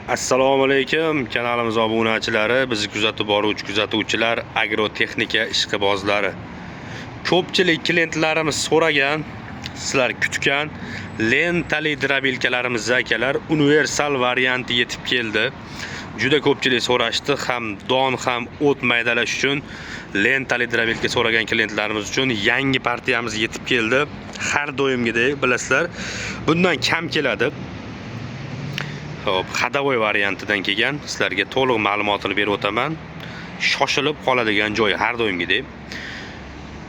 Assalomu alaykum kanalimiz obunachilari, bizni kuzatib boruvchi kuzatuvchilar, agrotexnika ishqibozlari. Ko'pchilik klientlarimiz so'ragan, sizlar kutgan lentali drobilkalarimiz akalar universal varianti yetib keldi. Juda ko'pchilik so'rashdi, ham don ham o't maydalash uchun lentali drobilka so'ragan klientlarimiz uchun yangi partiyamiz yetib keldi. Har doimgidek bilasizlar, bundan kam keladi. Xadavoy variantidan kelgan, sizlarga to'liq ma'lumotini berib o'taman. Shoshilib qoladigan joyi har doimgidek.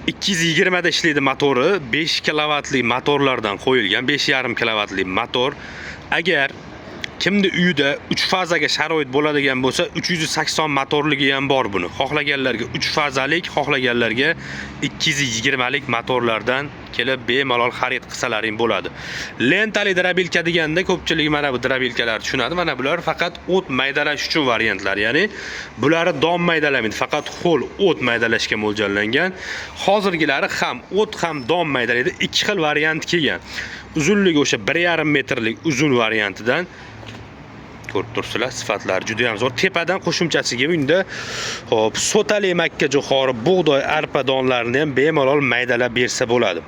220 da ishlaydi motori, 5 kilovatli motorlardan qo'yilgan, 5,5 kilovatli motor. Agar kimni uyida 3 fazaga sharoit bo'ladigan bo'lsa, 380 motorligi ham bor buni. Xohlaganlarga 3 fazalik, xohlaganlarga 220 lik motorlardan kelib bemalol xarid qilsalaring bo'ladi. Lentali drobilka deganda ko'pchilik mana bu drobilkalarni tushunadi. Mana bular faqat o't maydalash uchun variantlar, ya'ni bularni don maydalamaydi, faqat ho'l o't maydalashga mo'ljallangan. Hozirgilari ham o't ham don maydalaydi. Ikki xil variant kelgan. Uzunligi o'sha 1,5 metrlik uzun variantidan ko'rib turibsizlar, sifatlari juda ham zo'r. Tepadan qo'shimchasiga bunda hop sotali makka jo'xori, bug'doy, arpa donlarini ham bemalol maydalab bersa bo'ladi.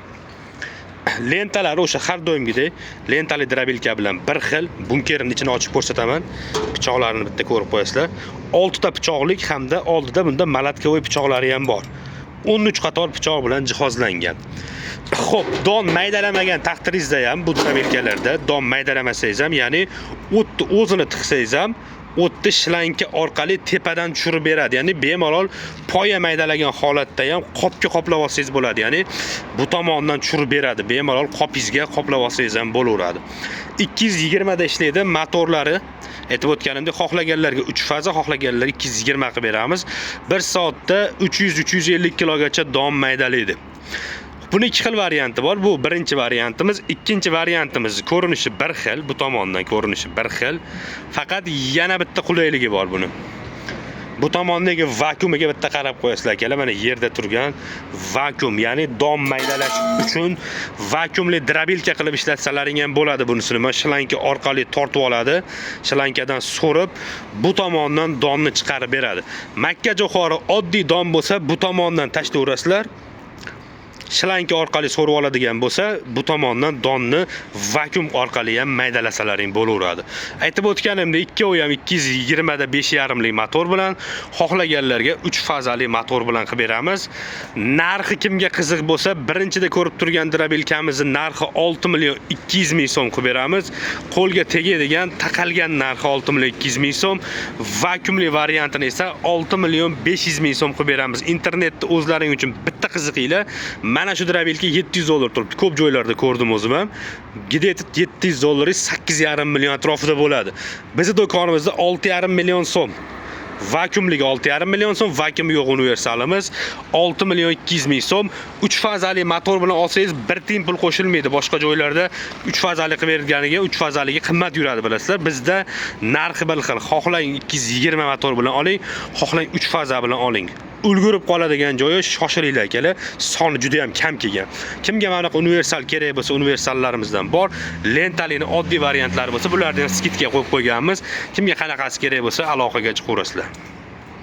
Lentalar o'sha har doimgidek lentali drobilka bilan bir xil. Bunkerning ichini ochib ko'rsataman. Pichoqlarini bitta ko'rib qo'yasizlar. 6 ta pichoqlik hamda oldida bunda malatkovoy pichoqlari ham bor. 13 qator pichoq bilan jihozlangan. Xo'p, don maydalamagan taqdiringizda ham bu drobilkalarda don maydalamasangiz ham, ya'ni o'tni o'zini tiqsangiz ham o'tni shlanka orqali tepadan tushirib beradi. Ya'ni bemalol poya maydalagan holatda ham qopga qoplab olsangiz bo'ladi. Ya'ni bu tomondan tushirib beradi. Bemalol qopingizga qoplab olsangiz ham bo'laveradi. 220 da ishlaydi motorlari. Aytib o'tganimdek, xohlaganlarga 3 faza, xohlaganlarga 220 qilib beramiz. 1 soatda 300-350 kilogacha don maydalaydi. Buni ikki xil varianti bor. Bu birinchi variantimiz. Ikkinchi variantimiz ko'rinishi bir xil, bu tomondan ko'rinishi bir xil. Faqat yana bitta qulayligi bor buni. Bu tomondagi vakuumiga bitta qarab qo'yasizlar akalar. Mana yerda turgan vakuum, ya'ni don maydalash uchun vakuumli drobilka qilib ishlatsalaring ham bo'ladi. Bunisini mana shlanka orqali tortib oladi. Shlankadan so'rib bu tomondan donni chiqarib beradi. Makka jo'xori oddiy don bo'lsa, bu tomondan tashlayverasizlar. Shlanka orqali so'rib oladigan bo'lsa, bu tomondan donni vakuum orqali ham maydalasalaring bo'laveradi. Aytib o'tganimdek, ikkovi ham 220 da 5,5 lik motor bilan, xohlaganlarga 3 fazali motor bilan qilib beramiz. Narxi kimga qiziq bo'lsa, birinchida ko'rib turgan drobilkamizning narxi 6 million 200 ming so'm qilib beramiz. Qo'lga tegadigan, taqalgan narxi 6 million 200 ming so'm. Vakuumli variantini esa 6 million 500 ming so'm qilib beramiz. Internetda o'zlaring uchun bitta qiziqinglar. Mana shu drobilka 700 dollar turibdi. Ko'p joylarda ko'rdim o'zim ham. Gideti 700 dollari 8,5 million atrofida bo'ladi. Bizning do'konimizda 6,5 million so'm. Vakuumligi 6,5 million so'm, vakuumi yo'q universalimiz 6 million 200 ming so'm. 3 fazali motor bilan olsangiz bir tiyin pul qo'shilmaydi. Boshqa joylarda 3 fazali qilib berganiga 3 fazaligi qimmat yuradi bilasizlar. Bizda narxi bir xil. Xohlang 220 motor bilan oling, xohlang 3 faza bilan oling. Ulgurib qoladigan joyi shoshilinglar akalar. Soni juda ham kam kelgan. Kimga mana bu universal kerak bo'lsa, universallarimizdan bor. Lentalining oddiy variantlari bo'lsa, bularni skidga qo'yib qo'yganmiz. Kimga qanaqasi kerak bo'lsa, aloqaga chiqaverasizlar.